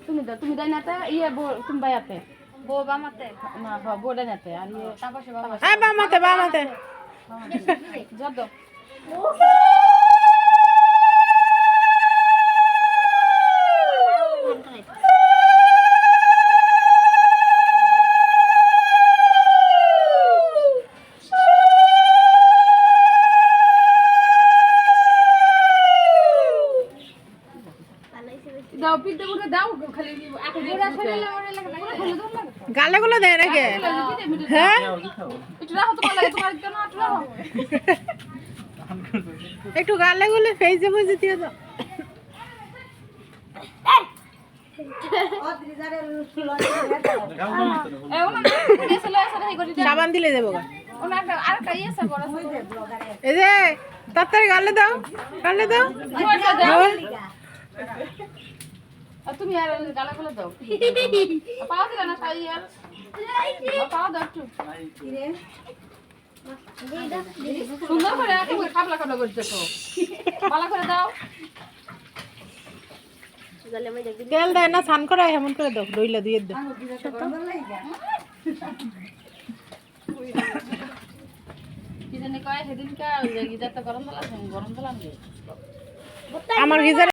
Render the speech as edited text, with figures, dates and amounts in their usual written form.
তুমি ডাইনাতে ইয়ে তুমি বাইয়াতে বউ বামাতে না বউ ডাইনাতে আর ইয়ে তারপর সে বাবা বামাতে যত দাও পিঠে করে দাও খালি গালে গুলো দেয় নাকি হ্যাঁ একটু রাখো তোমার লাগে তোমার কেন একটু রাখো একটু গালে গুলো ফেসে ফেসে দিয়ে দাও সাবান দিলে দেবো এই যে তাড়াতাড়ি গালে দাও তুমি আর গালা গুলো দাও পাওয়া দিলে না সাই আর পাওয়া দাও একটু সুন্দর করে খাবলা খাবলা করে দেখো ভালো করে দাও তেল দেয় না স্নান করা এমন করে দাও দইলা দিয়ে দাও কি জানি কয় সেদিনকে গিজারটা গরম দিলাম আমার গিজার